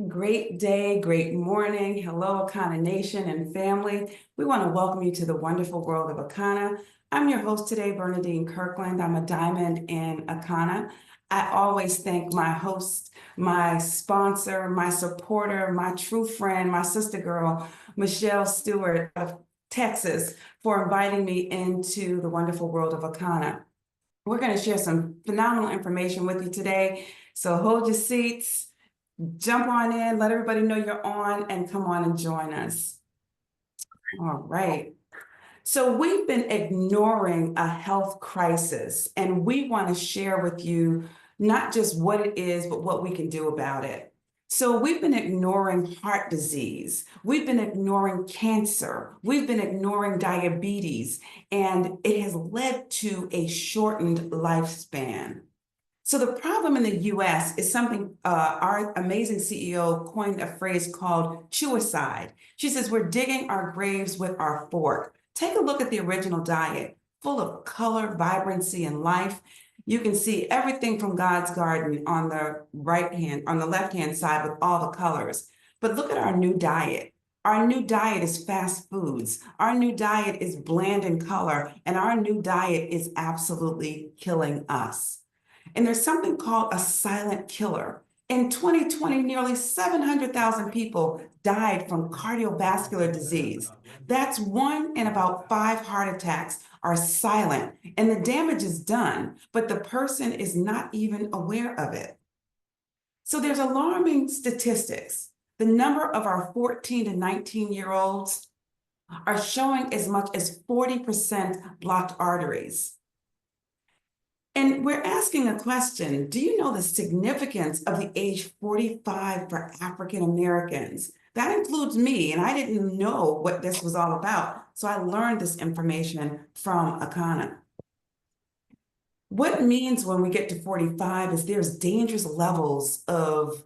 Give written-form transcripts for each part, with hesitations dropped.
Great day, great morning. Hello, Akana Nation and family. We want to welcome you to the wonderful world of Akana. I'm your host today, Bernadine Kirkland. I'm a diamond in Akana. I always thank my host, my sponsor, my supporter, my true friend, my sister girl, Michelle Stewart of Texas, for inviting me into the wonderful world of Akana. We're going to share some phenomenal information with you today. So hold your seats. Jump on in, let everybody know you're on, and come on and join us. All right. So we've been ignoring a health crisis, and we want to share with you not just what it is, but what we can do about it. So we've been ignoring heart disease. We've been ignoring cancer. We've been ignoring diabetes, and it has led to a shortened lifespan. So the problem in the US is something our amazing CEO coined a phrase called chewicide. She says, we're digging our graves with our fork. Take a look at the original diet, full of color, vibrancy, and life. You can see everything from God's garden on the left-hand side with all the colors. But look at our new diet. Our new diet is fast foods. Our new diet is bland in color, and our new diet is absolutely killing us. And there's something called a silent killer. In 2020, nearly 700,000 people died from cardiovascular disease. That's 1 in about 5 heart attacks are silent, and the damage is done, but the person is not even aware of it. So there's alarming statistics. The number of our 14 to 19-year-olds are showing as much as 40% blocked arteries. And we're asking a question, do you know the significance of the age 45 for African Americans? That includes me, and I didn't know what this was all about. So I learned this information from Akana. What it means when we get to 45 is there's dangerous levels of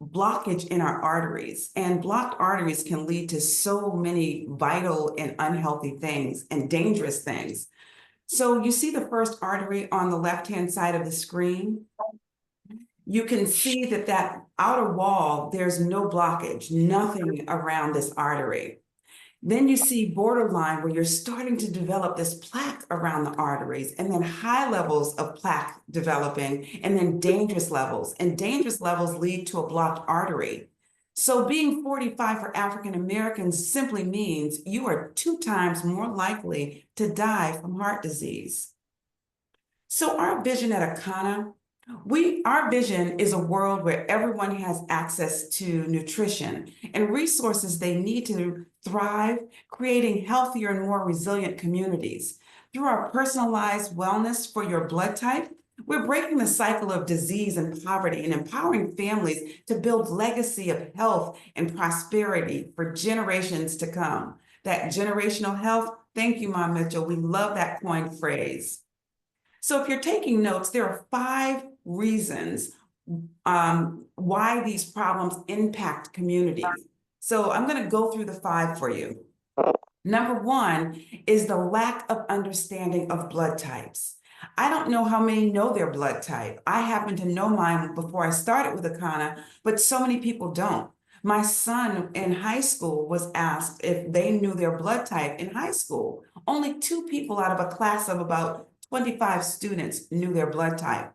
blockage in our arteries, and blocked arteries can lead to so many vital and unhealthy things and dangerous things. So you see the first artery on the left-hand side of the screen. You can see that outer wall, there's no blockage, nothing around this artery. Then you see borderline where you're starting to develop this plaque around the arteries, and then high levels of plaque developing, and then dangerous levels. And dangerous levels lead to a blocked artery. So being 45 for African Americans simply means you are 2 times more likely to die from heart disease. So our vision at Akana, our vision is a world where everyone has access to nutrition and resources they need to thrive, creating healthier and more resilient communities. Through our personalized wellness for your blood type, we're breaking the cycle of disease and poverty and empowering families to build legacy of health and prosperity for generations to come. That generational health, thank you, Mom Mitchell. We love that coined phrase. So if you're taking notes, there are 5 reasons why these problems impact communities. So I'm going to go through the 5 for you. Number 1 is the lack of understanding of blood types. I don't know how many know their blood type. I happen to know mine before I started with Akana, but so many people don't. My son in high school was asked if they knew their blood type in high school. Only 2 people out of a class of about 25 students knew their blood type.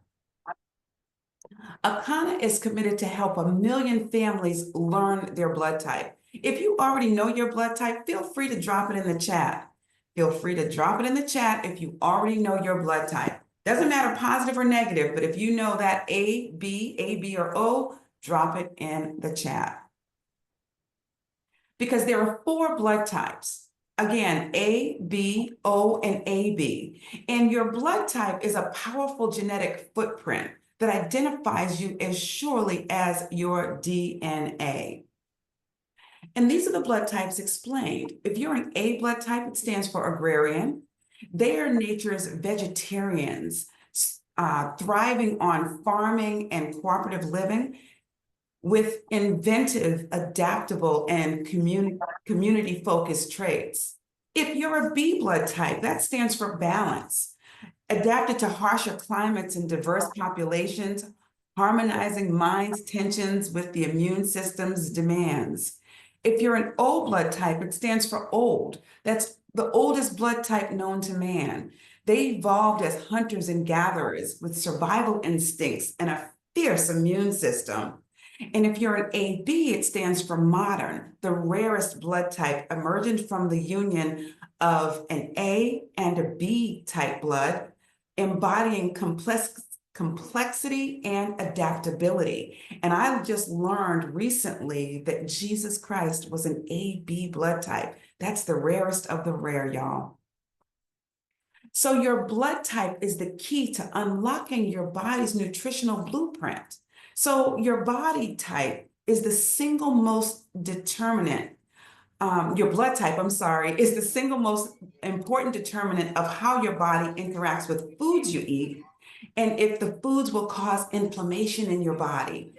Akana is committed to help 1 million families learn their blood type. If you already know your blood type, feel free to drop it in the chat. Feel free to drop it in the chat if you already know your blood type. Doesn't matter positive or negative, but if you know that A, B, or O, drop it in the chat. Because there are 4 blood types. Again, A, B, O, and AB. And your blood type is a powerful genetic footprint that identifies you as surely as your DNA. And these are the blood types explained. If you're an A blood type, it stands for agrarian. They are nature's vegetarians, thriving on farming and cooperative living with inventive, adaptable, and community-focused traits. If you're a B blood type, that stands for balance, adapted to harsher climates and diverse populations, harmonizing mind's tensions with the immune system's demands. If you're an O blood type, it stands for old. That's the oldest blood type known to man. They evolved as hunters and gatherers with survival instincts and a fierce immune system. And if you're an AB, it stands for modern, the rarest blood type emergent from the union of an A and a B type blood, embodying complexity and adaptability. And I just learned recently that Jesus Christ was an AB blood type. That's the rarest of the rare, y'all. So your blood type is the key to unlocking your body's nutritional blueprint. So your body type is the single most determinant. Your blood type, I'm sorry, is the single most important determinant of how your body interacts with foods you eat, and if the foods will cause inflammation in your body,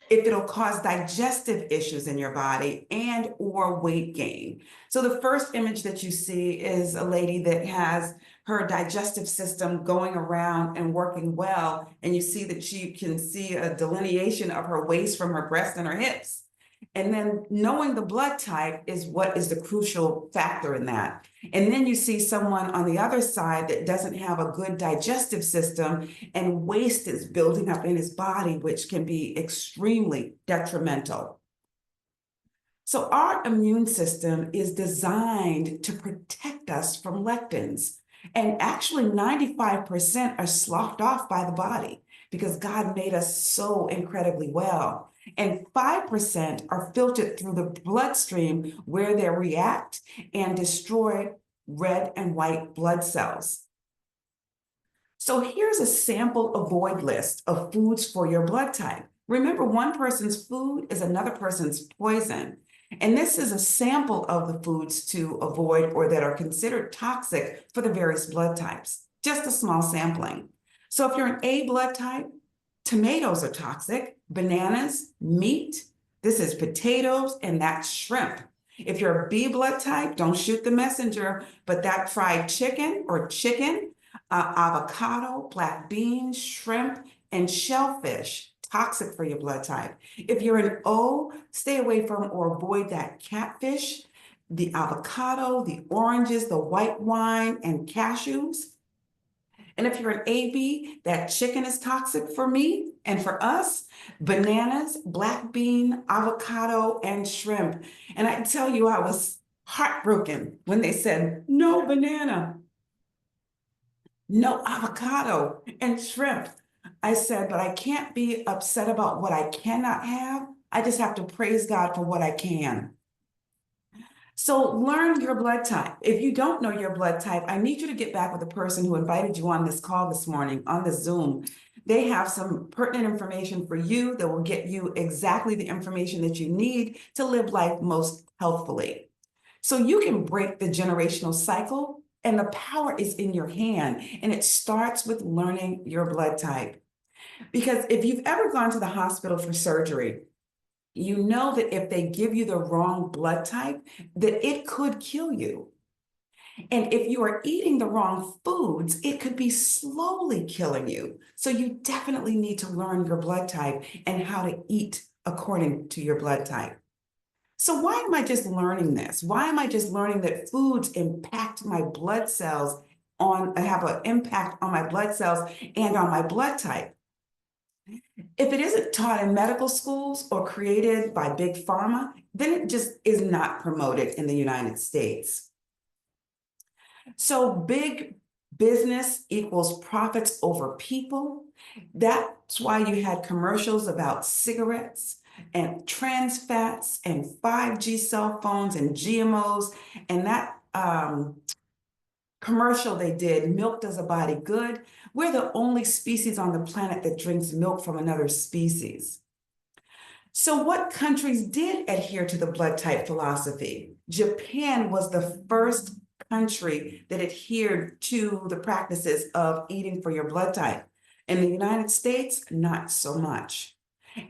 if it'll cause digestive issues in your body and or weight gain. So the first image that you see is a lady that has her digestive system going around and working well, and you see that she can see a delineation of her waist from her breast and her hips. And then knowing the blood type is what is the crucial factor in that. And then you see someone on the other side that doesn't have a good digestive system, and waste is building up in his body, which can be extremely detrimental. So our immune system is designed to protect us from lectins. And actually 95% are sloughed off by the body because God made us so incredibly well. And 5% are filtered through the bloodstream where they react and destroy red and white blood cells. So here's a sample avoid list of foods for your blood type. Remember, one person's food is another person's poison. And this is a sample of the foods to avoid or that are considered toxic for the various blood types, just a small sampling. So if you're an A blood type, tomatoes are toxic, bananas, meat, this is potatoes, and that's shrimp. If you're a B blood type, don't shoot the messenger, but that fried chicken or chicken, avocado, black beans, shrimp, and shellfish, toxic for your blood type. If you're an O, stay away from or avoid that catfish, the avocado, the oranges, the white wine, and cashews. And if you're an AB, that chicken is toxic for me and for us, bananas, black bean, avocado, and shrimp. And I tell you, I was heartbroken when they said, no banana, no avocado, and shrimp. I said, but I can't be upset about what I cannot have. I just have to praise God for what I can. So learn your blood type. If you don't know your blood type, I need you to get back with the person who invited you on this call this morning on the Zoom. They have some pertinent information for you that will get you exactly the information that you need to live life most healthfully. So you can break the generational cycle, and the power is in your hand, and it starts with learning your blood type. Because if you've ever gone to the hospital for surgery, you know that if they give you the wrong blood type, that it could kill you. And if you are eating the wrong foods, it could be slowly killing you. So you definitely need to learn your blood type and how to eat according to your blood type. So why am I just learning this? Why am I just learning that foods impact my blood cells have an impact on my blood cells and on my blood type? If it isn't taught in medical schools or created by big pharma, then it just is not promoted in the United States. So big business equals profits over people. That's why you had commercials about cigarettes and trans fats and 5G cell phones and GMOs. And that commercial they did, milk does a body good. We're the only species on the planet that drinks milk from another species. So what countries did adhere to the blood type philosophy? Japan was the first country that adhered to the practices of eating for your blood type. In the United States, not so much.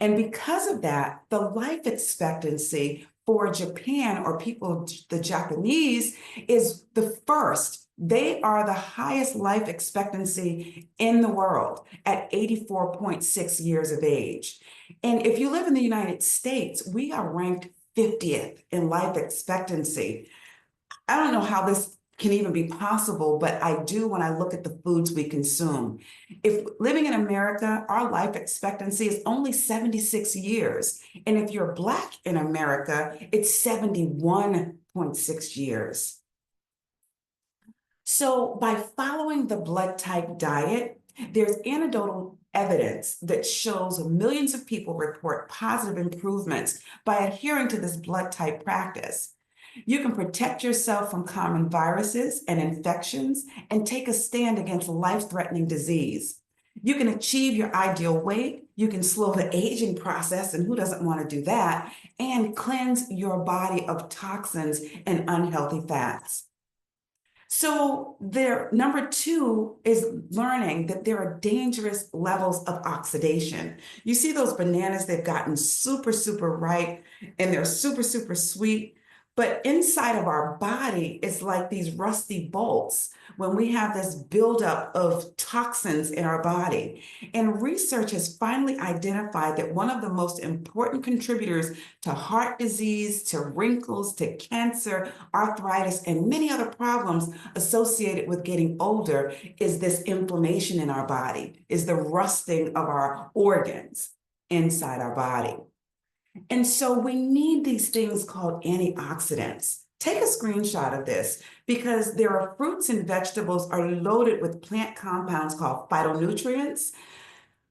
And because of that, the life expectancy for Japan or people, the Japanese, is the first They are the highest life expectancy in the world at 84.6 years of age. And if you live in the United States, we are ranked 50th in life expectancy. I don't know how this can even be possible, but I do when I look at the foods we consume. If living in America, our life expectancy is only 76 years. And if you're Black in America, it's 71.6 years. So by following the blood type diet, there's anecdotal evidence that shows millions of people report positive improvements by adhering to this blood type practice. You can protect yourself from common viruses and infections and take a stand against life-threatening disease. You can achieve your ideal weight, you can slow the aging process, and who doesn't want to do that, and cleanse your body of toxins and unhealthy fats. So number two is learning that there are dangerous levels of oxidation. You see those bananas, they've gotten super, super ripe and they're super, super sweet. But inside of our body, it's like these rusty bolts when we have this buildup of toxins in our body. And research has finally identified that one of the most important contributors to heart disease, to wrinkles, to cancer, arthritis, and many other problems associated with getting older is this inflammation in our body, is the rusting of our organs inside our body. And so we need these things called antioxidants. Take a screenshot of this because there are fruits and vegetables are loaded with plant compounds called phytonutrients,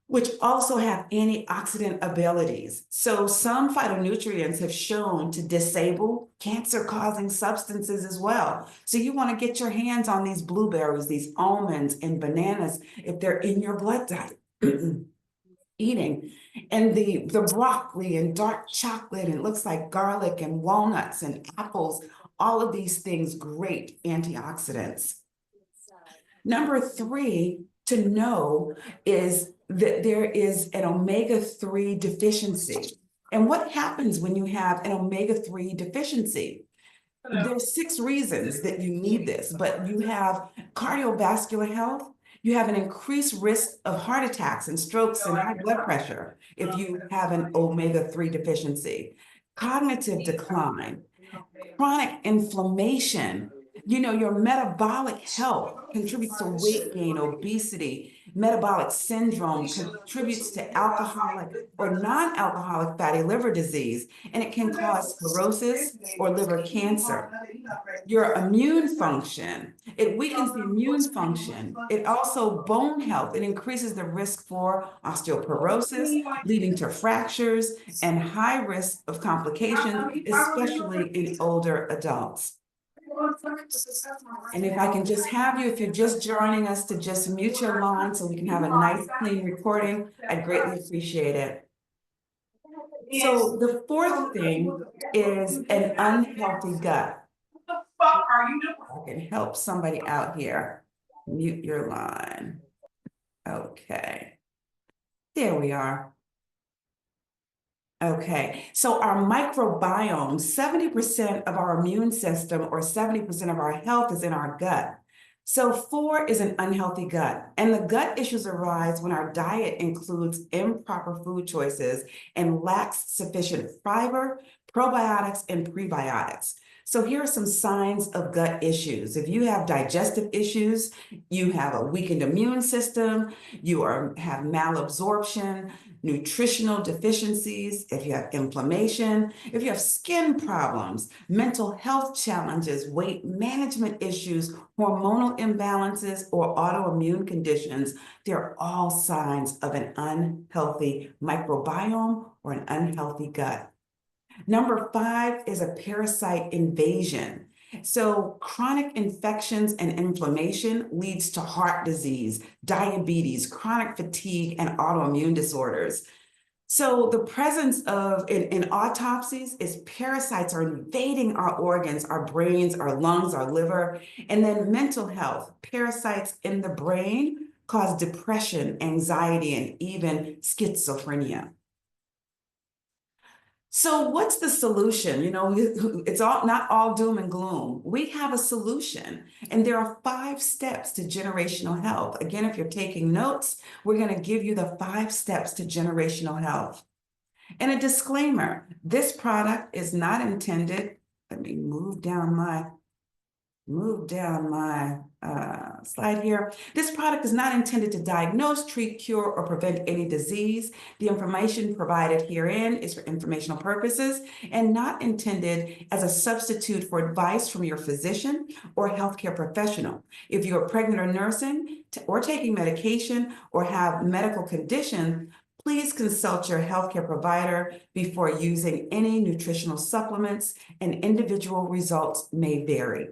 which also have antioxidant abilities. So some phytonutrients have shown to disable cancer-causing substances as well. So you want to get your hands on these blueberries, these almonds, and bananas if they're in your blood type. Eating. And the broccoli and dark chocolate, and it looks like garlic and walnuts and apples, all of these things, great antioxidants. Number three to know is that there is an omega-3 deficiency. And what happens when you have an omega-3 deficiency? There's 6 reasons that you need this, but you have cardiovascular health, you have an increased risk of heart attacks and strokes and high blood pressure if you have an omega-3 deficiency, cognitive decline, chronic inflammation. You know, your metabolic health contributes to weight gain, obesity, metabolic syndrome contributes to alcoholic or non-alcoholic fatty liver disease, and it can cause cirrhosis or liver cancer. Your immune function, it weakens the immune function. It also bone health, it increases the risk for osteoporosis, leading to fractures and high risk of complications, especially in older adults. And if I can just have you, if you're just joining us, to just mute your line so we can have a nice, clean recording, I'd greatly appreciate it. So the fourth thing is an unhealthy gut. What the fuck are you doing? I can help somebody out here. Mute your line. Okay. There we are. Okay, so our microbiome, 70% of our immune system or 70% of our health is in our gut. So 4 is an unhealthy gut. And the gut issues arise when our diet includes improper food choices and lacks sufficient fiber, probiotics, and prebiotics. So here are some signs of gut issues. If you have digestive issues, you have a weakened immune system, you have malabsorption, nutritional deficiencies, if you have inflammation, if you have skin problems, mental health challenges, weight management issues, hormonal imbalances, or autoimmune conditions, they're all signs of an unhealthy microbiome or an unhealthy gut. Number 5 is a parasite invasion. So chronic infections and inflammation leads to heart disease, diabetes, chronic fatigue, and autoimmune disorders. So the presence of, in autopsies, is parasites are invading our organs, our brains, our lungs, our liver, and then mental health. Parasites in the brain cause depression, anxiety, and even schizophrenia. So what's the solution? It's all not all doom and gloom. We have a solution, and there are 5 steps to generational health. Again, if you're taking notes, we're going to give you the 5 steps to generational health. And a disclaimer, this product is not intended, let me move down my slide here. This product is not intended to diagnose, treat, cure, or prevent any disease. The information provided herein is for informational purposes and not intended as a substitute for advice from your physician or healthcare professional. If you are pregnant or nursing or taking medication or have medical condition, please consult your healthcare provider before using any nutritional supplements, and individual results may vary.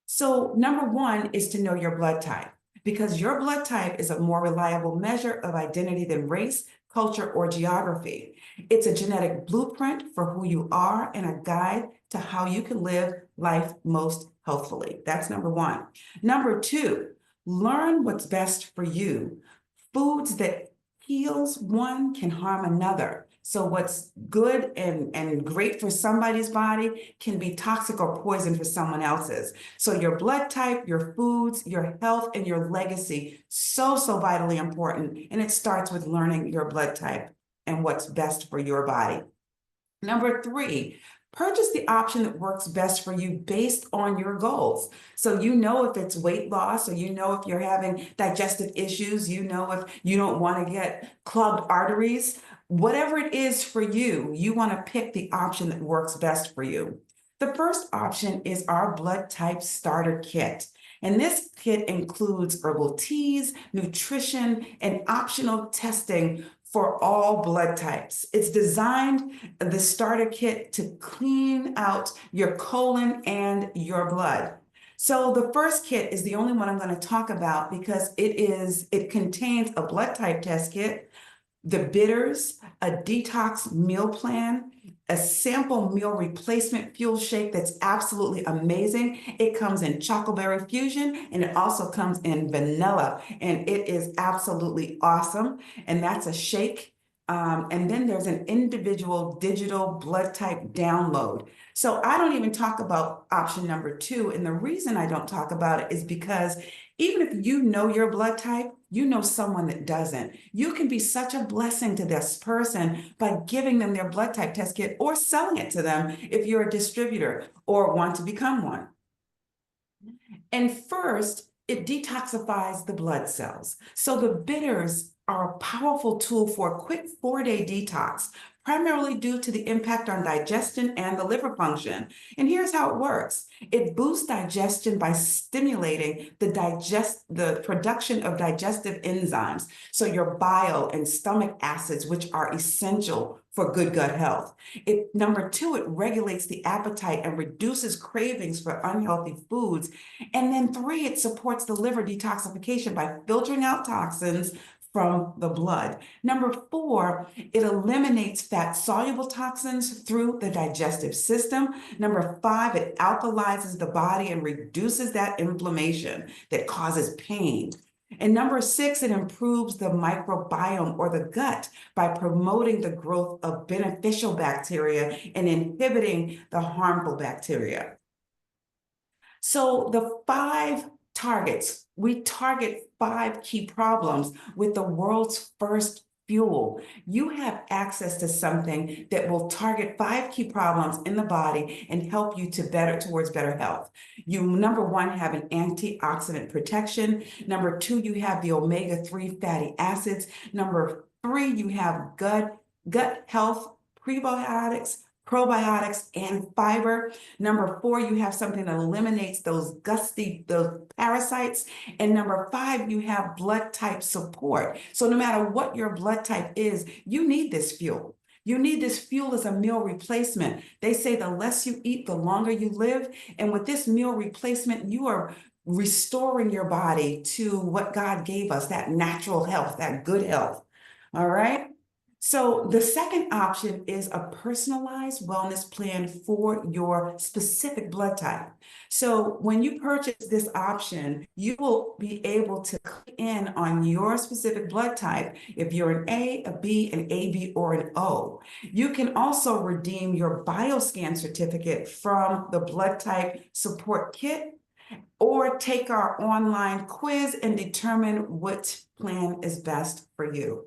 So number 1 is to know your blood type, because your blood type is a more reliable measure of identity than race, culture, or geography. It's a genetic blueprint for who you are and a guide to how you can live life most healthfully. That's number 1. Number 2, learn what's best for you. Foods that heals one can harm another. So what's good and great for somebody's body can be toxic or poison for someone else's. So your blood type, your foods, your health, and your legacy, so vitally important. And it starts with learning your blood type and what's best for your body. Number 3, purchase the option that works best for you based on your goals. So if it's weight loss, or if you're having digestive issues, if you don't want to get clogged arteries, whatever it is for you, you want to pick the option that works best for you. The first option is our blood type starter kit. And this kit includes herbal teas, nutrition, and optional testing for all blood types. It's designed, the starter kit, to clean out your colon and your blood. So the first kit is the only one I'm going to talk about because it contains a blood type test kit, the bitters, a detox meal plan, a sample meal replacement fuel shake that's absolutely amazing. It comes in chocoberry fusion, and it also comes in vanilla, and it is absolutely awesome. And that's a shake. And then there's an individual digital blood type download. So I don't even talk about option number 2. And the reason I don't talk about it is because even if you know your blood type, you know someone that doesn't. You can be such a blessing to this person by giving them their blood type test kit or selling it to them if you're a distributor or want to become one. And first, it detoxifies the blood cells. So the bitters are a powerful tool for a quick 4-day detox, primarily due to the impact on digestion and the liver function. And here's how it works. It boosts digestion by stimulating the production of digestive enzymes, so your bile and stomach acids, which are essential for good gut health. Number 2, it regulates the appetite and reduces cravings for unhealthy foods. And then 3, it supports the liver detoxification by filtering out toxins from the blood. Number 4, it eliminates fat-soluble toxins through the digestive system. Number 5, it alkalizes the body and reduces that inflammation that causes pain. And number 6, it improves the microbiome or the gut by promoting the growth of beneficial bacteria and inhibiting the harmful bacteria. So the 5 targets, we target 5 key problems with the world's first fuel. You have access to something that will target 5 key problems in the body and help you towards better health. You, number 1, have an antioxidant protection. Number 2, you have the omega-3 fatty acids. Number 3, you have gut health, prebiotics, probiotics, and fiber. Number 4, you have something that eliminates those parasites. And number 5, you have blood type support. So no matter what your blood type is, you need this fuel. You need this fuel as a meal replacement. They say the less you eat, the longer you live. And with this meal replacement, you are restoring your body to what God gave us, that natural health, that good health. All right? So the second option is a personalized wellness plan for your specific blood type. So when you purchase this option, you will be able to click in on your specific blood type. If you're an A, a B, an AB, or an O, you can also redeem your bioscan certificate from the blood type support kit or take our online quiz and determine which plan is best for you.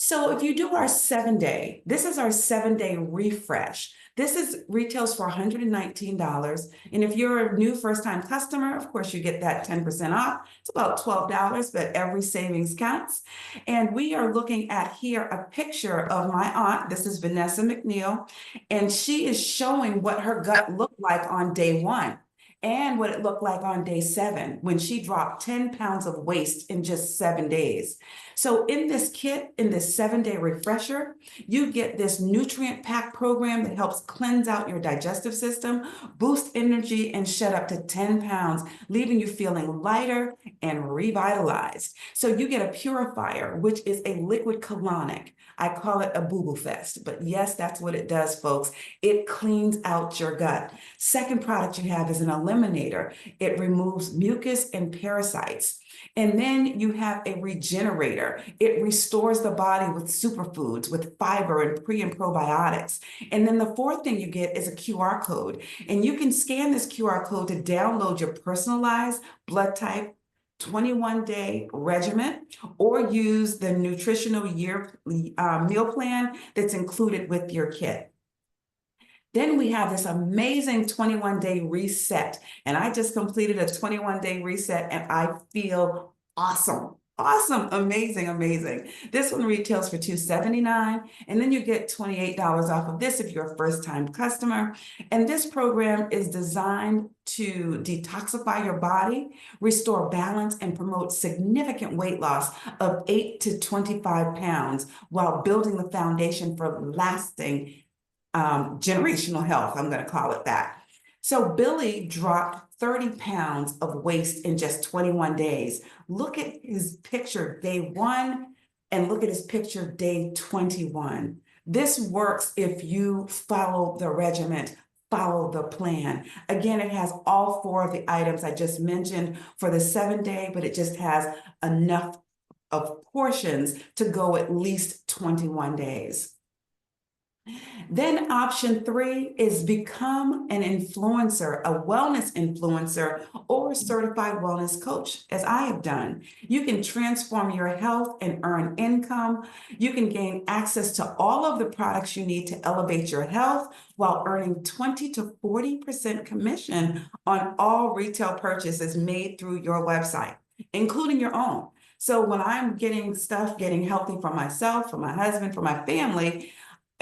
So if you do our 7-day, this is our 7-day refresh. This is retails for $119. And if you're a new first-time customer, of course, you get that 10% off. It's about $12, but every savings counts. And we are looking at here a picture of my aunt. This is Vanessa McNeil, and she is showing what her gut looked like on day 1 and what it looked like on day 7 when she dropped 10 pounds of waste in just 7 days. So in this kit, in this 7-day refresher, you get this nutrient pack program that helps cleanse out your digestive system, boost energy, and shed up to 10 pounds, leaving you feeling lighter and revitalized. So you get a purifier, which is a liquid colonic. I call it a boo-boo fest, but yes, that's what it does, folks. It cleans out your gut. Second product you have is an eliminator. It removes mucus and parasites. And then you have a regenerator. It restores the body with superfoods, with fiber and pre and probiotics. And then the fourth thing you get is a QR code. And you can scan this QR code to download your personalized blood type 21-day regimen or use the nutritional year meal plan that's included with your kit. Then we have this amazing 21-day reset. And I just completed a 21-day reset and I feel awesome. Awesome, amazing, amazing. This one retails for $279, and then you get $28 off of this if you're a first-time customer. And this program is designed to detoxify your body, restore balance, and promote significant weight loss of 8 to 25 pounds while building the foundation for lasting generational health, I'm going to call it that. So Billy dropped 30 pounds of waste in just 21 days. Look at his picture day 1 and look at his picture day 21. This works if you follow the regimen, follow the plan. Again, it has all 4 of the items I just mentioned for the 7-day, but it just has enough of portions to go at least 21 days. Then option 3 is become an influencer, a wellness influencer, or a certified wellness coach, as I have done. You can transform your health and earn income. You can gain access to all of the products you need to elevate your health while earning 20 to 40% commission on all retail purchases made through your website, including your own. So when I'm getting healthy for myself, for my husband, for my family,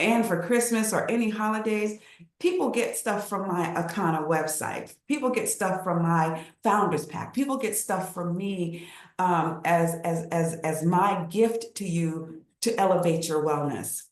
and for Christmas or any holidays, people get stuff from my Akana website. People get stuff from my Founders Pack. People get stuff from me as my gift to you to elevate your wellness.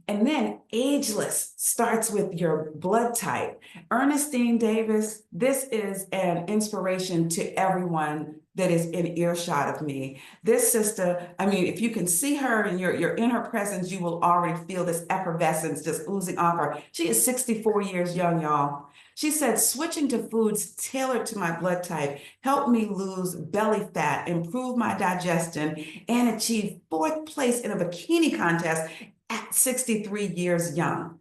And then ageless starts with your blood type. Ernestine Davis, this is an inspiration to everyone that is in earshot of me. This sister, I mean, if you can see her and you're in her presence, you will already feel this effervescence just oozing off her. She is 64 years young, y'all. She said, switching to foods tailored to my blood type helped me lose belly fat, improve my digestion, and achieve 4th place in a bikini contest at 63 years young.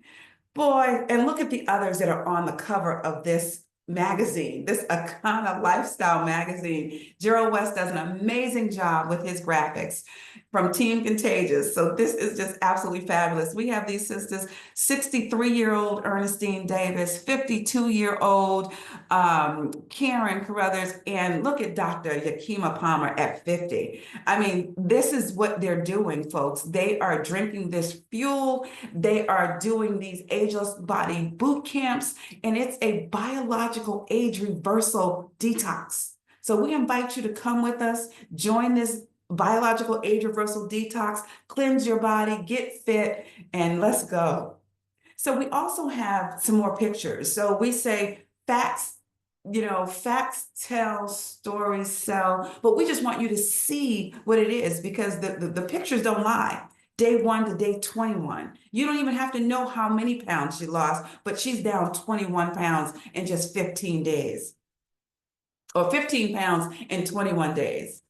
Boy, and look at the others that are on the cover of this magazine, this Akana lifestyle magazine. Gerald West does an amazing job with his graphics from Team Contagious. So this is just absolutely fabulous. We have these sisters, 63-year-old Ernestine Davis, 52-year-old Karen Carruthers, and look at Dr. Yakima Palmer at 50. I mean, this is what they're doing, folks. They are drinking this fuel. They are doing these ageless body boot camps, and it's a biological age reversal detox. So we invite you to come with us, join this biological age reversal detox, cleanse your body, get fit, and let's go. So we also have some more pictures. So we say facts facts tell, stories sell, but we just want you to see what it is because the pictures don't lie. Day 1 to day 21. You don't even have to know how many pounds she lost, but she's down 21 pounds in just 15 days, or 15 pounds in 21 days.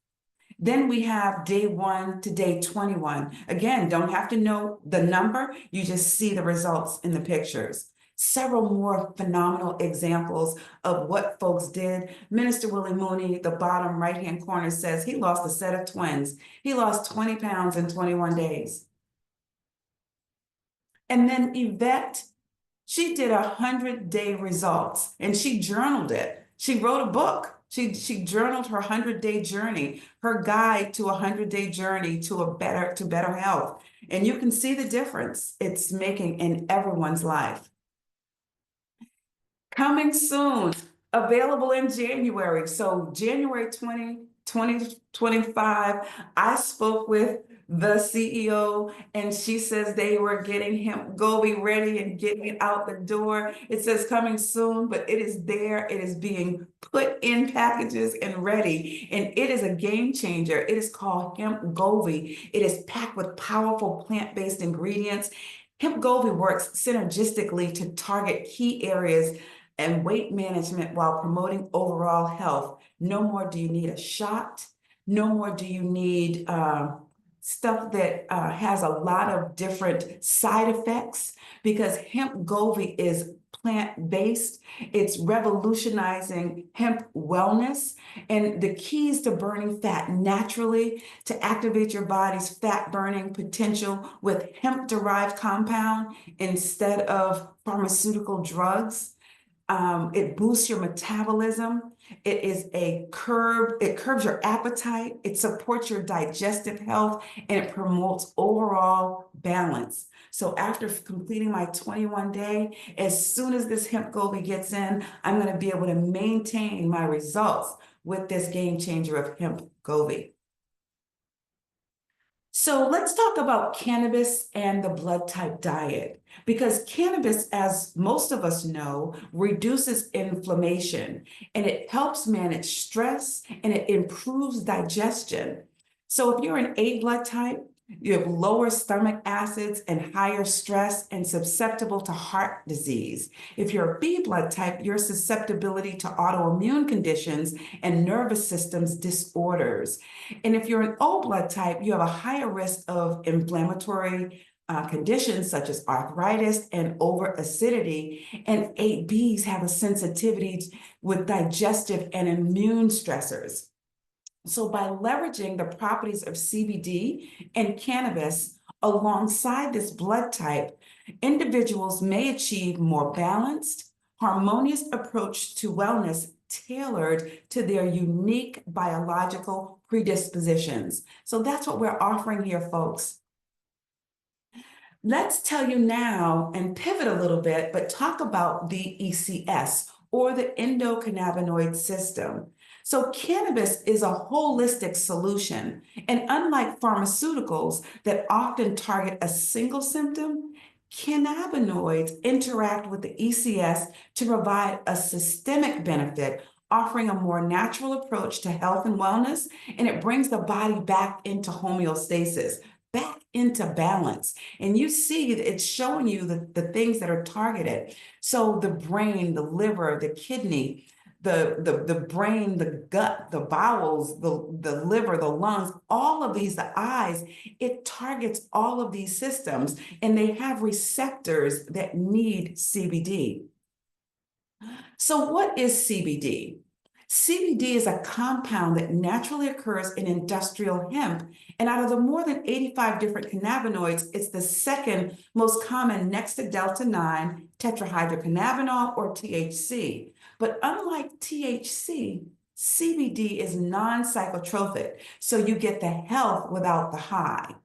Then we have day 1 to day 21. Again, don't have to know the number, you just see the results in the pictures. Several more phenomenal examples of what folks did. Minister Willie Mooney, the bottom right-hand corner, says he lost a set of twins. He lost 20 pounds in 21 days. And then Yvette, she did 100-day results and she journaled it. She wrote a book. She journaled her 100-day journey, her guide to a 100-day journey to better health. And you can see the difference it's making in everyone's life. Coming soon, available in January. So January 2025, I spoke with the CEO and she says they were getting hemp Gobi ready and getting it out the door. It says coming soon, but it is there. It is being put in packages and ready. And it is a game changer. It is called hemp Gobi. It is packed with powerful plant-based ingredients. Hemp Gobi works synergistically to target key areas and weight management while promoting overall health. No more do you need a shot. No more do you need stuff that has a lot of different side effects, because hemp Gobi is plant-based. It's revolutionizing hemp wellness. And the keys to burning fat naturally, to activate your body's fat-burning potential with hemp-derived compound instead of pharmaceutical drugs. It boosts your metabolism. It curbs your appetite. It supports your digestive health, and it promotes overall balance. So after completing my 21-day, as soon as this hemp Gobi gets in, I'm going to be able to maintain my results with this game changer of hemp Gobi. So let's talk about cannabis and the blood type diet, because cannabis, as most of us know, reduces inflammation and it helps manage stress and it improves digestion. So if you're an A blood type, you have lower stomach acids and higher stress and susceptible to heart disease. If you're a B blood type, your susceptibility to autoimmune conditions and nervous systems disorders. And if you're an O blood type, you have a higher risk of inflammatory conditions such as arthritis and over acidity. And 8Bs have a sensitivity with digestive and immune stressors. So by leveraging the properties of CBD and cannabis alongside this blood type, individuals may achieve more balanced, harmonious approach to wellness tailored to their unique biological predispositions. So that's what we're offering here, folks. Let's tell you now and pivot a little bit, but talk about the ECS, or the endocannabinoid system. So cannabis is a holistic solution, and unlike pharmaceuticals that often target a single symptom, cannabinoids interact with the ECS to provide a systemic benefit, offering a more natural approach to health and wellness, and it brings the body back into homeostasis, back into balance. And you see it's showing you the things that are targeted. So the brain, the liver, the kidney, the brain, the gut, the bowels, the liver, the lungs, all of these, the eyes, it targets all of these systems, and they have receptors that need CBD. So what is CBD? CBD is a compound that naturally occurs in industrial hemp, and out of the more than 85 different cannabinoids, it's the second most common next to delta-9 tetrahydrocannabinol, or THC. But unlike THC, CBD is non-psychotropic, so you get the health without the high.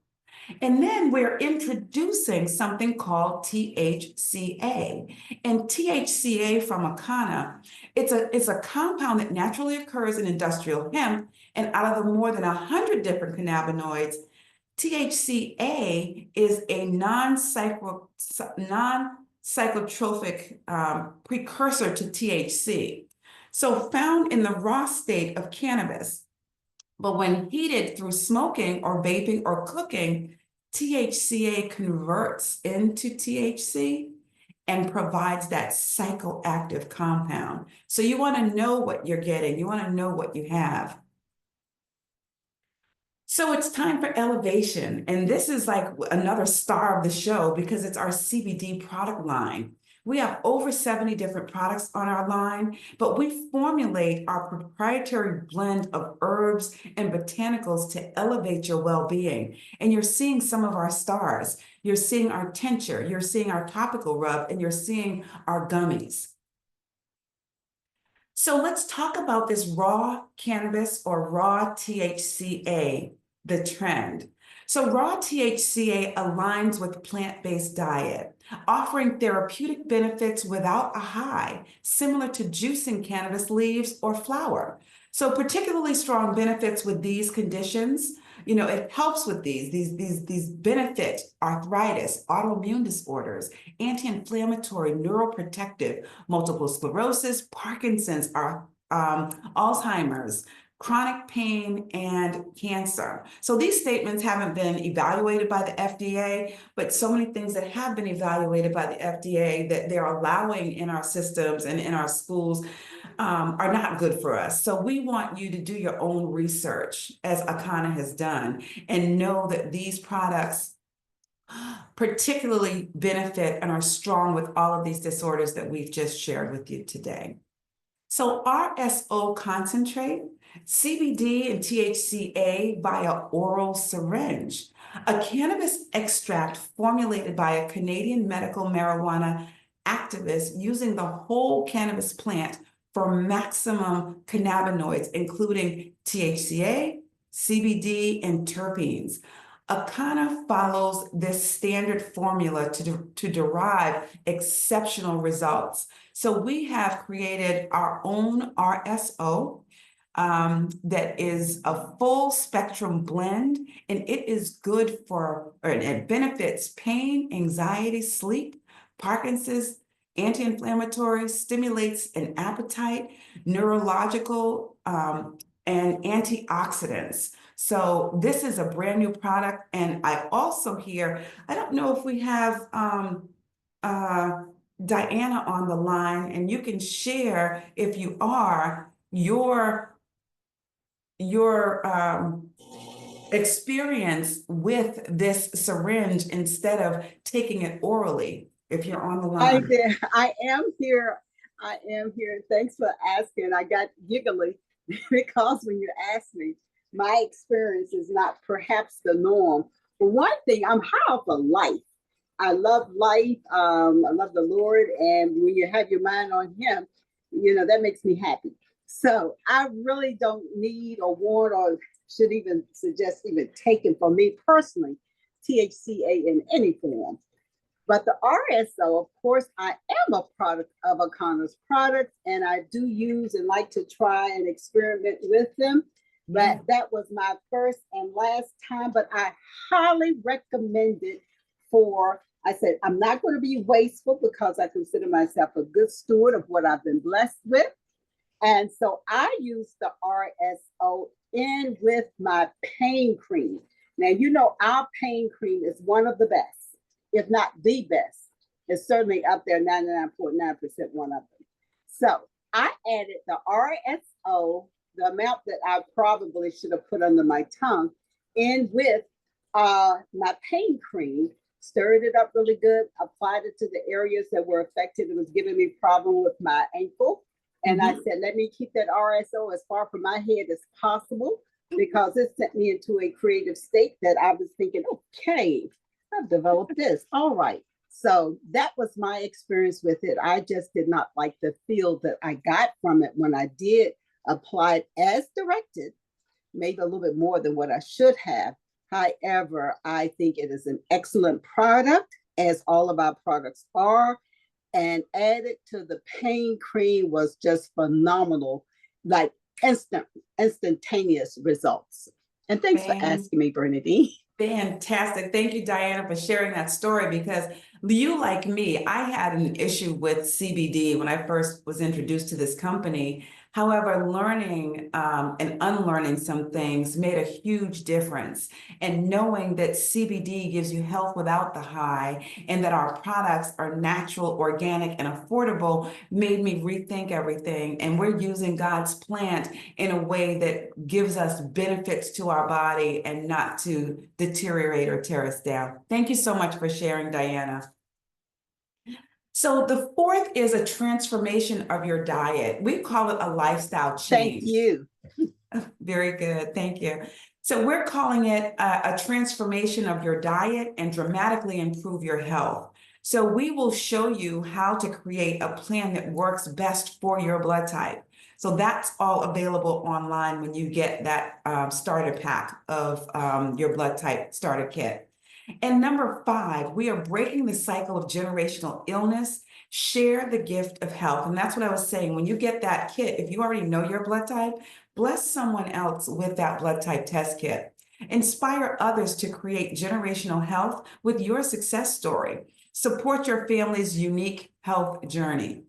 And then we're introducing something called THCA. And THCA from Akana, it's a compound that naturally occurs in industrial hemp, and out of the more than 100 different cannabinoids, THCA is a non-psychotropic precursor to THC. So found in the raw state of cannabis. But when heated through smoking or vaping or cooking, THCA converts into THC and provides that psychoactive compound. So you want to know what you're getting. You want to know what you have. So it's time for elevation. And this is like another star of the show because it's our CBD product line. We have over 70 different products on our line, but we formulate our proprietary blend of herbs and botanicals to elevate your well-being. And you're seeing some of our stars. You're seeing our tincture, you're seeing our topical rub, and you're seeing our gummies. So let's talk about this raw cannabis or raw THCA, the trend. So raw THCA aligns with plant-based diet, offering therapeutic benefits without a high, similar to juicing cannabis leaves or flower. So particularly strong benefits with these conditions. It helps with these benefit arthritis, autoimmune disorders, anti-inflammatory, neuroprotective, multiple sclerosis, Parkinson's, Alzheimer's, chronic pain, and cancer. So these statements haven't been evaluated by the FDA, but so many things that have been evaluated by the FDA that they're allowing in our systems and in our schools are not good for us. So we want you to do your own research, as Akana has done, and know that these products particularly benefit and are strong with all of these disorders that we've just shared with you today. So RSO concentrate, CBD and THCA via oral syringe, a cannabis extract formulated by a Canadian medical marijuana activist using the whole cannabis plant for maximum cannabinoids, including THCA, CBD, and terpenes. Akana follows this standard formula to derive exceptional results. So we have created our own RSO that is a full spectrum blend, and it is good for, or it benefits pain, anxiety, sleep, Parkinson's, anti-inflammatory, stimulates an appetite, neurological, and antioxidants. So this is a brand new product. And I also hear, I don't know if we have Diana on the line, and you can share, if you are, your experience with this syringe instead of taking it orally, if you're on the Hi line. there. I am here. I am here. Thanks for asking. I got giggly because when you asked me, my experience is not perhaps the norm. For one thing, I'm high off of life. I love life. I love the Lord. And when you have your mind on Him, that makes me happy. So I really don't need or want or should even suggest even taking, for me personally, THCA in any form. But the RSO, of course, I am a product of Akana's products, and I do use and like to try and experiment with them. But that was my first and last time. But I highly recommend it I said, I'm not going to be wasteful because I consider myself a good steward of what I've been blessed with. And so I use the RSO in with my pain cream. Now, our pain cream is one of the best, if not the best. It's certainly up there, 99.9% one of them. So I added the RSO, the amount that I probably should have put under my tongue, in with my pain cream, stirred it up really good, applied it to the areas that were affected. It was giving me problem with my ankle. And I said, let me keep that RSO as far from my head as possible, because it sent me into a creative state that I was thinking, okay, I've developed this. All right. So that was my experience with it. I just did not like the feel that I got from it when I did apply it as directed, maybe a little bit more than what I should have. However, I think it is an excellent product, as all of our products are. And added to the pain cream was just phenomenal, like instantaneous results. And thanks for asking me, Bernadine. Fantastic. Thank you, Diana, for sharing that story, because you, like me, I had an issue with CBD when I first was introduced to this company. However, learning and unlearning some things made a huge difference. And knowing that CBD gives you health without the high and that our products are natural, organic, and affordable made me rethink everything. And we're using God's plant in a way that gives us benefits to our body and not to deteriorate or tear us down. Thank you so much for sharing, Diana. So the fourth is a transformation of your diet. We call it a lifestyle Thank change. you. Very good. Thank you. So we're calling it a transformation of your diet and dramatically improve your health. So we will show you how to create a plan that works best for your blood type. So that's all available online when you get that starter pack of your blood type starter kit. And number 5, we are breaking the cycle of generational illness. Share the gift of health. And that's what I was saying. When you get that kit, if you already know your blood type, bless someone else with that blood type test kit. Inspire others to create generational health with your success story. Support your family's unique health journey.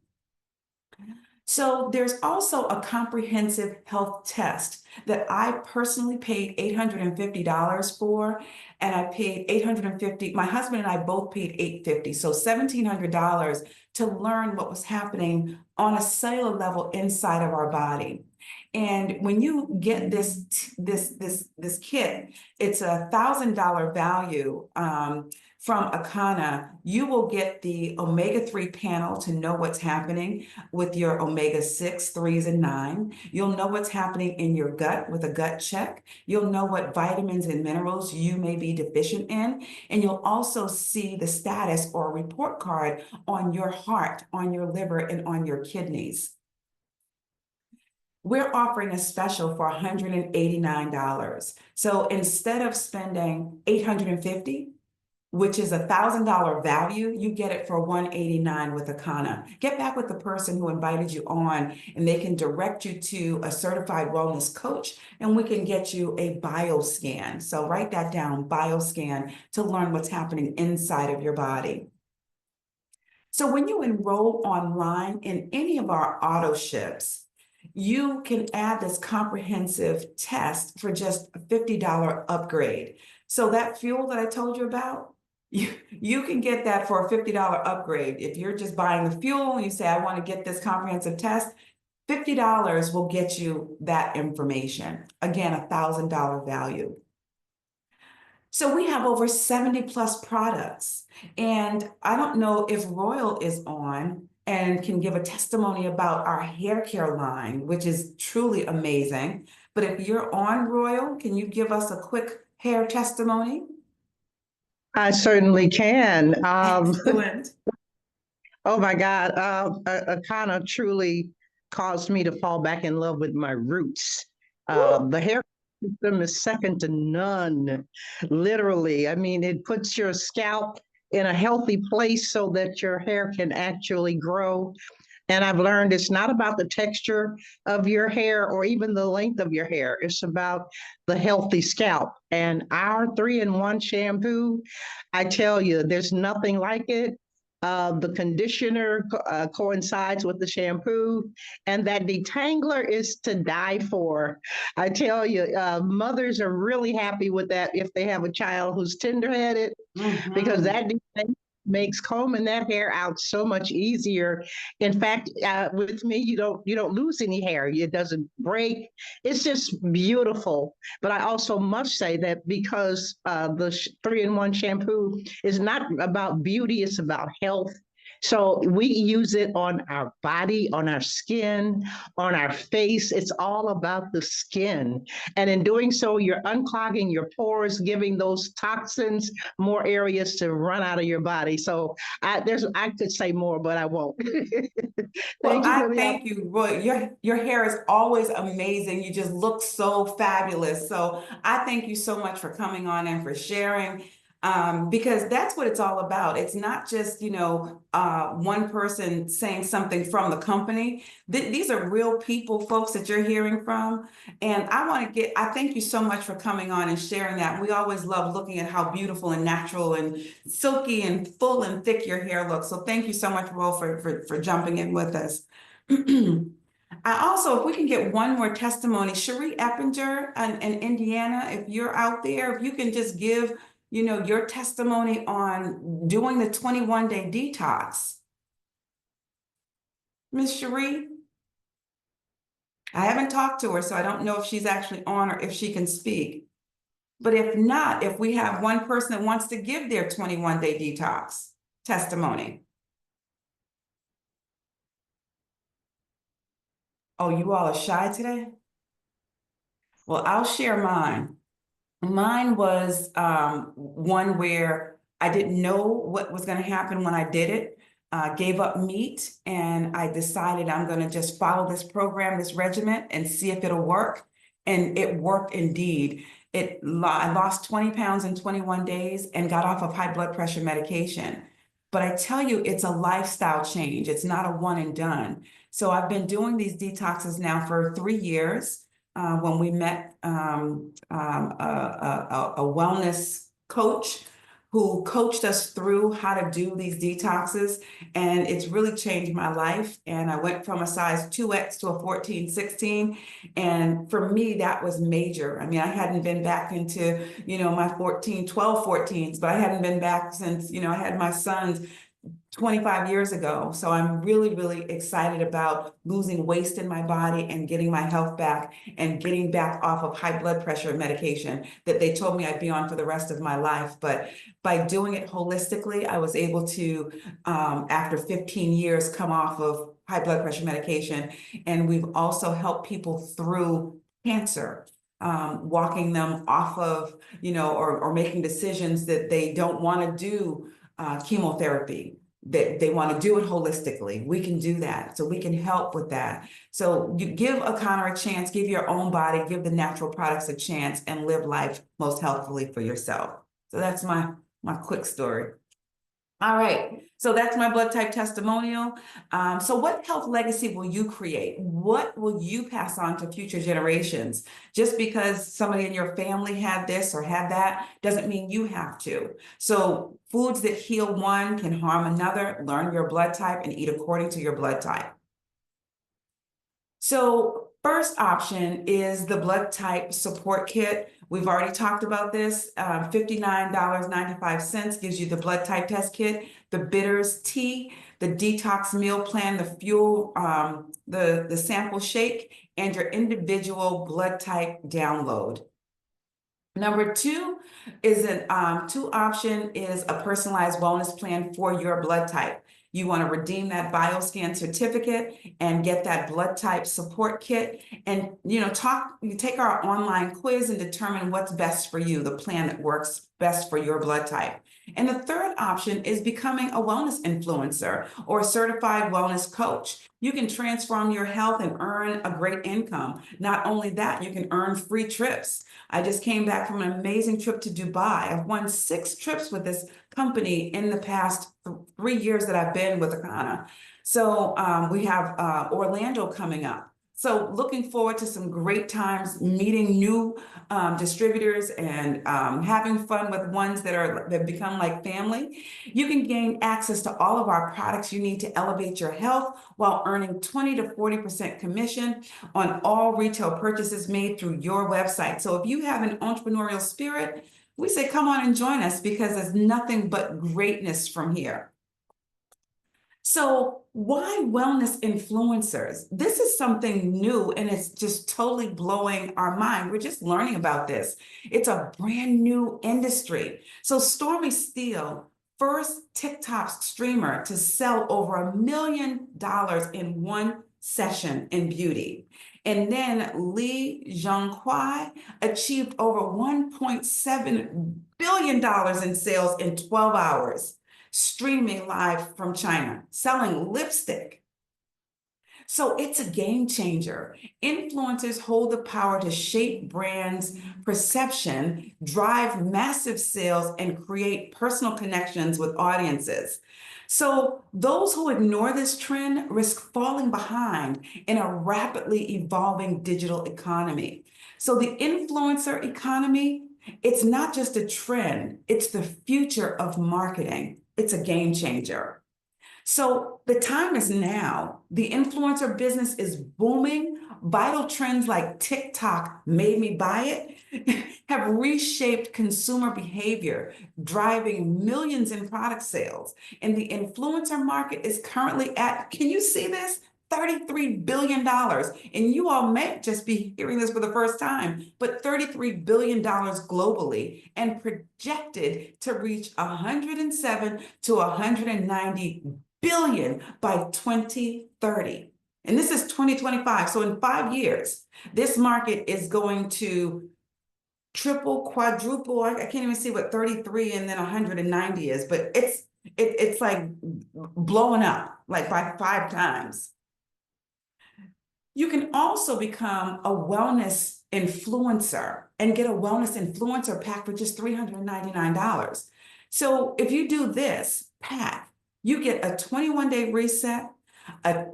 So there's also a comprehensive health test that I personally paid $850 for, and I paid $850. My husband and I both paid $850, so $1,700 to learn what was happening on a cellular level inside of our body. And when you get this kit, it's a $1,000 value. From Akana, you will get the omega-3 panel to know what's happening with your omega-6, 3s, and 9. You'll know what's happening in your gut with a gut check. You'll know what vitamins and minerals you may be deficient in. And you'll also see the status or report card on your heart, on your liver, and on your kidneys. We're offering a special for $189. So instead of spending $850, which is a $1,000 value, you get it for $189 with Akana. Get back with the person who invited you on, and they can direct you to a certified wellness coach, and we can get you a bioscan. So write that down, bioscan, to learn what's happening inside of your body. So when you enroll online in any of our auto ships, you can add this comprehensive test for just a $50 upgrade. So that fuel that I told you about, you can get that for a $50 upgrade. If you're just buying the fuel and you say, I want to get this comprehensive test, $50 will get you that information. Again, a $1,000 value. So we have over 70 plus products. And I don't know if Royal is on and can give a testimony about our hair care line, which is truly amazing. But if you're on, Royal, can you give us a quick hair testimony? I certainly can. Excellent. Oh my God, Akana truly caused me to fall back in love with my roots. The hair system is second to none, literally. I mean, it puts your scalp in a healthy place so that your hair can actually grow. And I've learned it's not about the texture of your hair or even the length of your hair. It's about the healthy scalp. And our 3-in-1 shampoo, I tell you, there's nothing like it. The conditioner coincides with the shampoo, and that detangler is to die for. I tell you, mothers are really happy with that if they have a child who's tender-headed, because that detangler makes combing that hair out so much easier. In fact, with me, you don't lose any hair. It doesn't break. It's just beautiful. But I also must say that because the 3-in-1 shampoo is not about beauty, it's about health. So we use it on our body, on our skin, on our face. It's all about the skin. And in doing so, you're unclogging your pores, giving those toxins more areas to run out of your body. So I could say more, but I won't. Well, I thank you, Roy. Your hair is always amazing. You just look so fabulous. So I thank you so much for coming on and for sharing. Because that's what it's all about. It's not just, one person saying something from the company. These are real people, folks, that you're hearing from. And I thank you so much for coming on and sharing that. We always love looking at how beautiful and natural and silky and full and thick your hair looks. So thank you so much, Will, for jumping in with us. I also, if we can get one more testimony, Cherie Eppinger in Indiana, if you're out there, if you can just give, your testimony on doing the 21-day detox. Miss Cherie? I haven't talked to her, so I don't know if she's actually on or if she can speak. But if not, if we have one person that wants to give their 21-day detox testimony. Oh, you all are shy today? Well, I'll share mine. Mine was one where I didn't know what was going to happen when I did it. Gave up meat, and I decided I'm going to just follow this program, this regimen, and see if it'll work. And it worked indeed. I lost 20 pounds in 21 days and got off of high blood pressure medication. But I tell you, it's a lifestyle change. It's not a one and done. So I've been doing these detoxes now for 3 years. When we met a wellness coach who coached us through how to do these detoxes, and it's really changed my life. And I went from a size 2X to a 14, 16. And for me, that was major. I mean, I hadn't been back into, my 12, 14s, but I hadn't been back since, I had my sons 25 years ago. So I'm really, really excited about losing waste in my body and getting my health back and getting back off of high blood pressure medication that they told me I'd be on for the rest of my life. But by doing it holistically, I was able to, after 15 years, come off of high blood pressure medication. And we've also helped people through cancer. Walking them off of, or making decisions that they don't want to do chemotherapy, that they want to do it holistically. We can do that. So we can help with that. So you give O'Connor a chance, give your own body, give the natural products a chance, and live life most healthfully for yourself. So that's my quick story. All right, so that's my blood type testimonial. So what health legacy will you create? What will you pass on to future generations? Just because somebody in your family had this or had that doesn't mean you have to. So foods that heal one can harm another. Learn your blood type and eat according to your blood type. So first option is the blood type support kit. We've already talked about this. $59.95 gives you the blood type test kit, the bitters tea, the detox meal plan, the fuel, the sample shake, and your individual blood type download. Number two is two option is a personalized wellness plan for your blood type. You want to redeem that BioScan certificate and get that blood type support kit, and you take our online quiz and determine what's best for you, the plan that works best for your blood type. And the third option is becoming a wellness influencer or a certified wellness coach. You can transform your health and earn a great income. Not only that, you can earn free trips. I just came back from an amazing trip to Dubai. I've won 6 trips with this company in the past 3 years that I've been with Akana. So we have Orlando coming up. So looking forward to some great times, meeting new distributors and having fun with ones that have become like family. You can gain access to all of our products you need to elevate your health while earning 20 to 40% commission on all retail purchases made through your website. So if you have an entrepreneurial spirit, we say come on and join us, because there's nothing but greatness from here. So why wellness influencers? This is something new, and it's just totally blowing our mind. We're just learning about this. It's a brand new industry. So Stormy Steele, first TikTok streamer to sell over $1 million in one session in beauty. And then Li Zhongquai achieved over $1.7 billion in sales in 12 hours. Streaming live from China, selling lipstick. So it's a game changer. Influencers hold the power to shape brands' perception, drive massive sales, and create personal connections with audiences. So those who ignore this trend risk falling behind in a rapidly evolving digital economy. So the influencer economy, it's not just a trend, it's the future of marketing. It's a game changer. So the time is now. The influencer business is booming. Vital trends like TikTok made me buy it have reshaped consumer behavior, driving millions in product sales. And the influencer market is currently at, can you see this? $33 billion. And you all may just be hearing this for the first time, but $33 billion globally and projected to reach 107 to 190 billion by 2030. And this is 2025. So in 5 years, this market is going to triple, quadruple. I can't even see what 33 and then 190 is, but it's like blowing up like by 5 times. You can also become a wellness influencer and get a wellness influencer pack for just $399. So if you do this pack, you get a 21-day reset,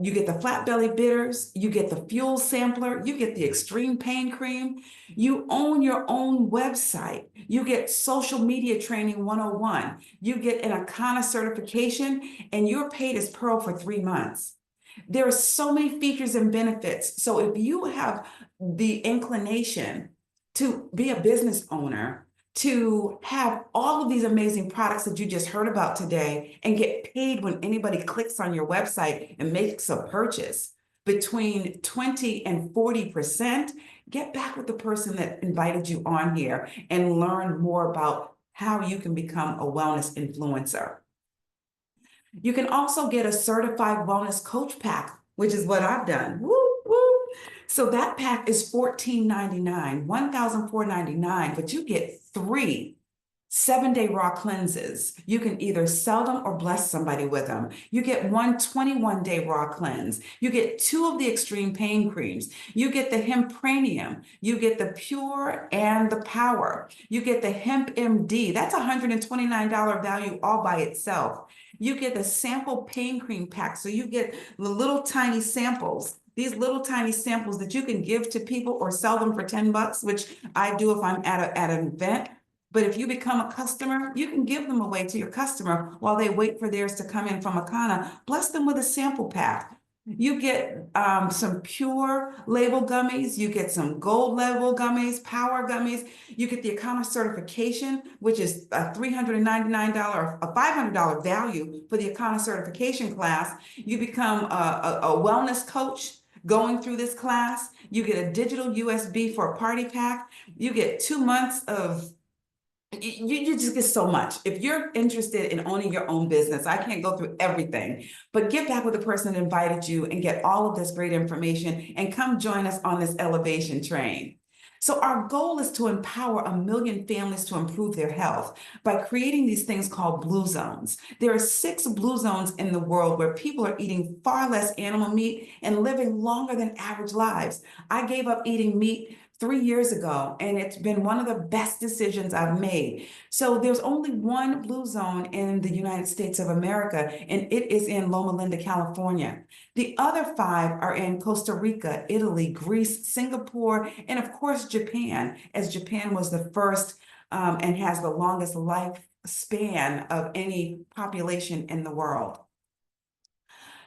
you get the flat belly bitters, you get the fuel sampler, you get the extreme pain cream, you own your own website, you get social media training 101, you get an Akana certification, and you're paid as Pearl for 3 months. There are so many features and benefits. So if you have the inclination to be a business owner, to have all of these amazing products that you just heard about today and get paid when anybody clicks on your website and makes a purchase between 20 and 40%, get back with the person that invited you on here and learn more about how you can become a wellness influencer. You can also get a certified wellness coach pack, which is what I've done. Woo, woo. So that pack is $14.99, $1,499, but you get 3 7-day raw cleanses. You can either sell them or bless somebody with them. You get 1 21-day raw cleanse. You get 2 of the extreme pain creams. You get the Hempranium. You get the Pure and the Power. You get the Hemp MD. That's $129 value all by itself. You get the sample pain cream pack. So you get the little tiny samples, these little tiny samples that you can give to people or sell them for $10, which I do if I'm at an event. But if you become a customer, you can give them away to your customer while they wait for theirs to come in from Akana. Bless them with a sample pack. You get some Pure label gummies. You get some gold label gummies, Power gummies. You get the Akana certification, which is a $399, a $500 value for the Akana certification class. You become a wellness coach going through this class. You get a digital USB for a party pack. You get 2 months of you just get so much. If you're interested in owning your own business, I can't go through everything, but get back with the person that invited you and get all of this great information and come join us on this elevation train. So our goal is to empower 1 million families to improve their health by creating these things called blue zones. There are 6 blue zones in the world where people are eating far less animal meat and living longer than average lives. I gave up eating meat 3 years ago, and it's been one of the best decisions I've made. So there's only 1 blue zone in the United States of America, and it is in Loma Linda, California. The other 5 are in Costa Rica, Italy, Greece, Singapore, and of course, Japan, as Japan was the first and has the longest lifespan of any population in the world.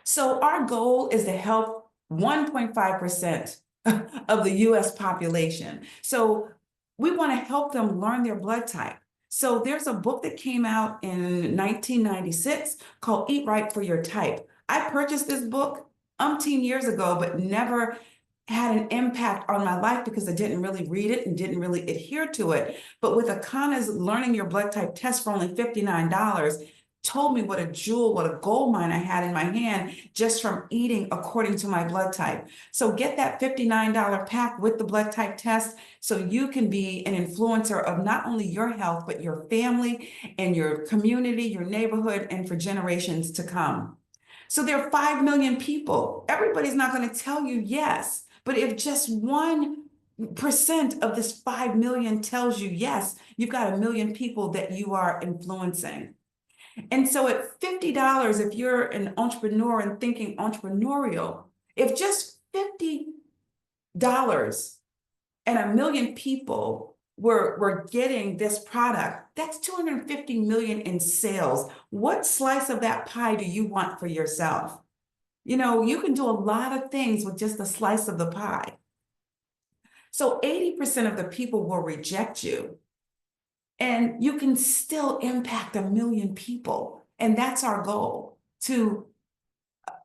So our goal is to help 1.5% of the US population. So we want to help them learn their blood type. So there's a book that came out in 1996 called Eat Right for Your Type. I purchased this book umpteen years ago, but never had an impact on my life because I didn't really read it and didn't really adhere to it. But with Akana's Learning Your Blood Type test for only $59, told me what a jewel, what a gold mine I had in my hand just from eating according to my blood type. So get that $59 pack with the blood type test so you can be an influencer of not only your health, but your family and your community, your neighborhood, and for generations to come. So there are 5 million people. Everybody's not going to tell you yes, but if just 1% of this 5 million tells you yes, you've got 1 million people that you are influencing. And so at $50, if you're an entrepreneur and thinking entrepreneurial, if just $50 and 1 million people we're getting this product, that's 250 million in sales. What slice of that pie do you want for yourself? You know, you can do a lot of things with just a slice of the pie. So 80% of the people will reject you, and you can still impact 1 million people. And that's our goal, to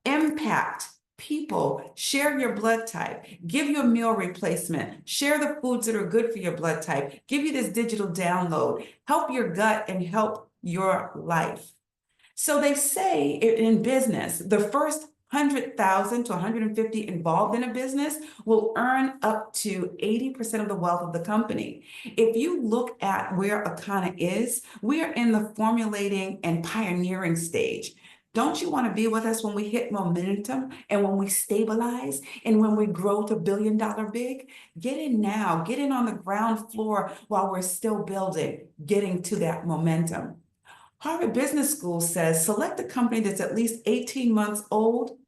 impact people. Share your blood type, give you a meal replacement, share the foods that are good for your blood type, give you this digital download, help your gut and help your life. So they say in business, the first 100,000 to 150 involved in a business will earn up to 80% of the wealth of the company. If you look at where Akana is, we are in the formulating and pioneering stage. Don't you want to be with us when we hit momentum and when we stabilize and when we grow to $1 billion big? Get in now, get in on the ground floor while we're still building, getting to that momentum. Harvard Business School says select a company that's at least 18 months old,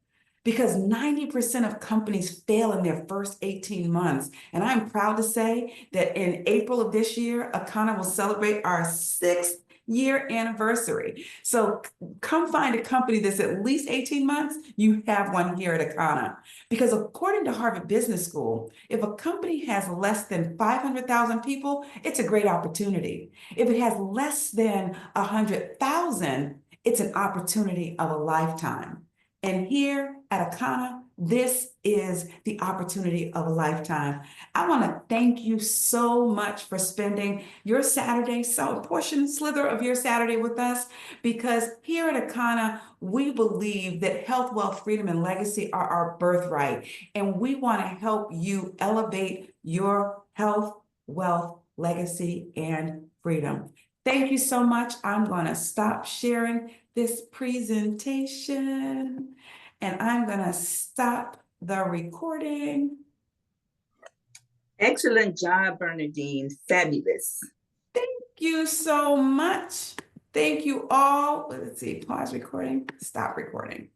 because 90% of companies fail in their first 18 months. And I'm proud to say that in April of this year, Akana will celebrate our 6th year anniversary. So come find a company that's at least 18 months. You have one here at Akana. Because according to Harvard Business School, if a company has less than 500,000 people, it's a great opportunity. If it has less than 100,000, it's an opportunity of a lifetime. And here at Akana, this is the opportunity of a lifetime. I want to thank you so much for spending your Saturday, so a portion, slither of your Saturday with us, because here at Akana, we believe that health, wealth, freedom, and legacy are our birthright. And we want to help you elevate your health, wealth, legacy, and freedom. Thank you so much. I'm going to stop sharing this presentation, and I'm going to stop the recording. Excellent job, Bernadine. Fabulous. Thank you so much. Thank you all. Let's see, pause recording, stop recording.